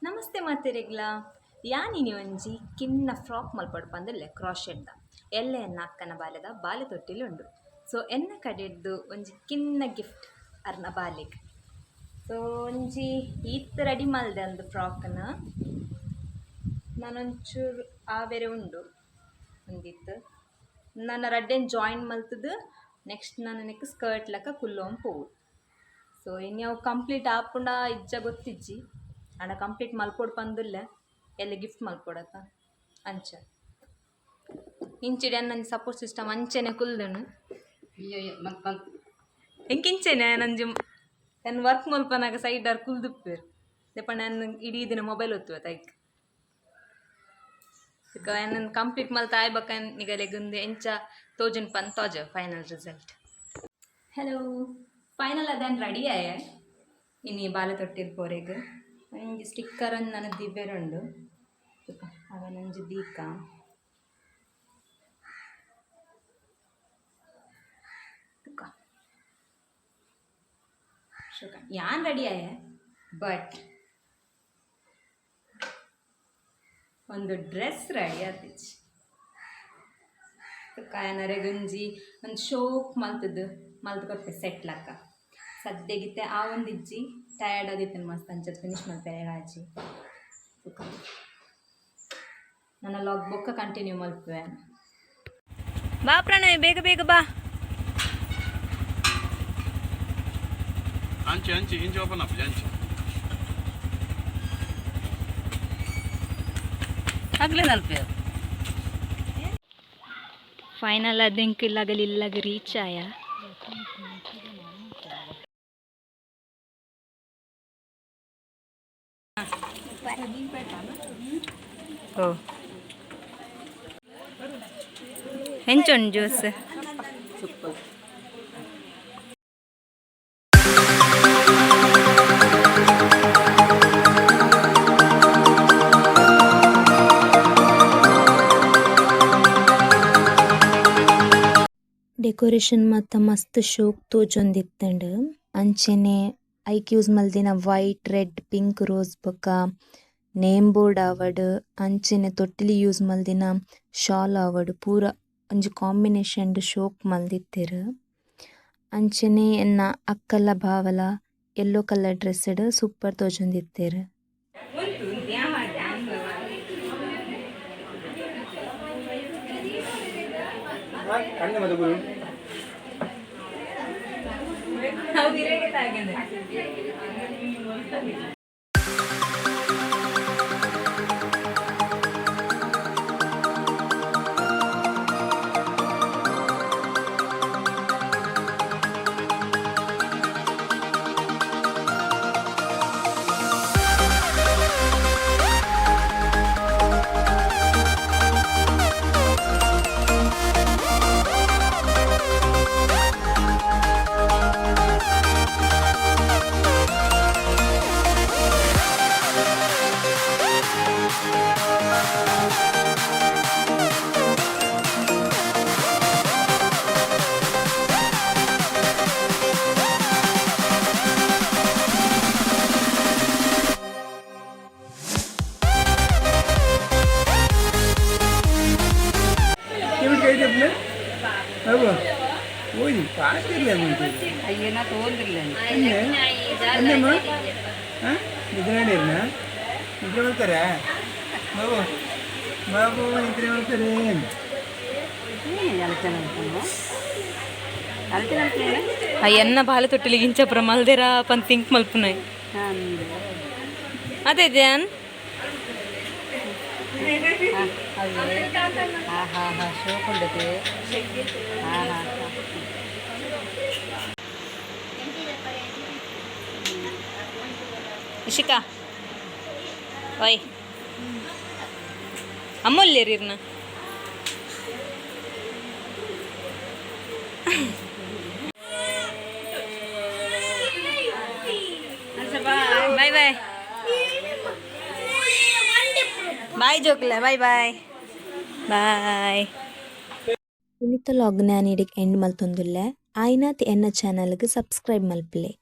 ನಮಸ್ತೆ ಮಾತೆರೆಗ್ಲ ಯಾನಿನಿ ಒಂಜಿ ಕಿನ್ನ ಫ್ರಾಕ್ ಮಲ್ಪಡು ಪಂದುಲ್ಲೆ ಕ್ರಾಶೆಡ್ದ ಎಲ್ಲೆ ಎನ್ನ ಅಕ್ಕನ ಬಾಲ್ಯದ ಬಾಲೆ ತೊಟ್ಟಿಲುಂಡು. ಸೊ ಎನ್ನ ಕಡೆಡ್ದು ಒಂಜಿ ಕಿನ್ನ ಗಿಫ್ಟ್ ಅರ್ನ ಬಾಲೆಗ್. ಸೊ ಒಂಜಿ ಈತ್ ರೆಡಿ ಮಲ್ದೆ ಅಂದು ಫ್ರಾಕ್ನ ನಾನೊಂಚೂರು ಆವೆರೆ ಉಂಡು ಒಂದಿತ್ತು ನನ್ನ ರಡ್ಡೆನ್ ಜಾಯಿನ್ ಮಲ್ತದು. ನೆಕ್ಸ್ಟ್ ನಾನು ನೆಕ್ ಸ್ಕರ್ಟ್ ಲೆಕ್ಕ ಕುಲ್ಲೋನ್ ಪೋವು. ಸೊ ಇನ್ಯಾವು ಕಂಪ್ಲೀಟ್ ಆಪುಂಡ ಇಜ್ಜ ಗೊತ್ತಿಜ್ಜಿ ಅಣ್ಣ ಕಂಪ್ಲೀಟ್ ಮಲ್ಪೊಡು ಪಂದುಲ್ಲೆ ಎಲ್ಲ ಗಿಫ್ಟ್ ಮಲ್ಪೊಡತ್ತ ಅಂಚ ಇಂಚಿಡೆ ನಂಜಿ ಸಪೋರ್ಟ್ ಸಿಸ್ಟಮ್ ಅಂಚೆನೆ ಕುಲ್ದನು ಎಂಕಿಂಚೆನೆ ನಂಜಿ ನನ್ನ ವರ್ಕ್ ಮಲ್ಪನಾಗ ಸೈಡರ್ ಕುಲ್ದುಪ್ಪೇರು ದೆಪ್ಪ ನಾನು ಇಡೀ ದಿನ ಮೊಬೈಲ್ ಒತ್ತುವ ತೈಕ್ ನನ್ನ ಕಂಪ್ಲೀಟ್ ಮಲ್ತ ಆಯ್ಬಕ್ಕ ನಿಗಲೆಗುಂದು ಎಂಚ ತೋಜನ್ ಪನ್ ತೋಜ ಫೈನಲ್ ರಿಸಲ್ಟ್. ಹಲೋ ಫೈನಲ್ ಅದನ್ನು ರೆಡಿ ಆಯ ಇನ್ನು ಬಾಲೆ ತೊಟ್ಟಿರ್ಪೋರೆಗೆ ನಂಗೆ ಸ್ಟಿಕ್ಕರನ್ನು ನನ್ನ ದಿವ್ಯರುಂಡು ಅವ ನಂಜಿ ದೀಕ ಯಾನ್ ರೆಡಿ ಆಯ ಬಟ್ ಒಂದು ಡ್ರೆಸ್ ರೆಡಿ ಆತಿಚ್ಚಿ ಕಾಯನರೆಗುಂಜಿ ಒಂದು ಶೋಕ್ ಮಲ್ತು ಕೊಟ್ಟೆ ಸೆಟ್ ಲಕ್ಕ ಸದ್ಯಗಿತ್ತೆ ಆ ಒಂದು ಇಜ್ಜಿ ಟಯರ್ಡ್ ಆಗಿತ್ತು ಮಸ್ತ್ ಅಂಚದು ಫಿನಿಶ್ ಮಾಡ್ತಾರೆ ಆಜಿ ನನ್ನ ಲಾಗ್ ಬೊಕ್ಕ ಕಂಟಿನ್ಯೂ ಮಲ್ಪುವೆ. ಬಾ ಪ್ರಣಯ್ ಬೇಗ ಬೇಗ ಬಾ. ಅಂಚೆ ಅಂಚೆ ಇಂಚೆ ಓಪನ್ ಅಪ್ ಅಂಚೆ ಆಗ್ಲೇ ನಲ್ಪೆ ಫೈನಲ್ ಅದೆಂಕ್ ಇಲ್ಲಾಗಲಿಲ್ಲಾಗ ರೀಚ್ ಆಯ. ಓ ಹೆಂಚೊಂದು ಜ್ಯೂಸ್ ಡೆಕೋರೇಷನ್ ಮತ್ತು ಮಸ್ತ್ ಶೋಕ್ ತೋಜೊಂದಿತ್ತಂಡು ಅಂಚೆನೆ ಐಕ್ ಯೂಸ್ ಮಲ್ದಿನ ವೈಟ್ ರೆಡ್ ಪಿಂಕ್ ರೋಸ್ ಬೊಕ್ಕ ನೇಮ್ ಬೋರ್ಡ್ ಆವಡ್ ಅಂಚೆನೆ ತೊಟ್ಟಿಲಿ ಯೂಸ್ ಮಲ್ದಿನ ಶಾಲ್ ಆವಡ್ ಪೂರ ಒಂಜಿ ಕಾಂಬಿನೇಷನ್ ಶೋಕ್ ಮಲ್ದಿತ್ತೆರ್. ಅಂಚೆನೆ ಎನ್ನ ಅಕ್ಕಲ ಭಾವಲ ಯೆಲ್ಲೋ ಕಲರ್ ಡ್ರೆಸ್ಡ್ ಸೂಪರ್ ತೋಜೊಂದಿತ್ತೆರ್. అయ్యేనా తోందిలే అన్నమ్మా నిద్రలేరునా నిద్ర వెళ్తారా బాబు బాబు నిద్ర వెళ్తారే అయ్యన్న బాల తొట్టిలిగించప్ర మల్దేరా పని థింక్ మల్పున్నాయి అదే ధ్యాన్ షోక్ ఉండదు ಇಶಿಕಾ ಓಯ್ ಅಮ್ಮಲ್ಲೇರಿರ್ನ ಬಾಯ್ ಬಾಯ್ ಬಾಯ್ ಜೋಕ್ಲೆ ಬಾಯ್ ಬಾಯ್ ಬಾಯ್. ಇನ್ನಿತ ಲಾಗ್ ನಾನು ಇಡಿಗೆ ಎಂಡ್ ಮಲ್ತೊಂದುಲ್ಲೆ ಆಯ್ನಾತ್ ಎನ್ನ ಚಾನಲ್ಗೆ ಸಬ್ಸ್ಕ್ರೈಬ್ ಮಲ್ಪಲೆ.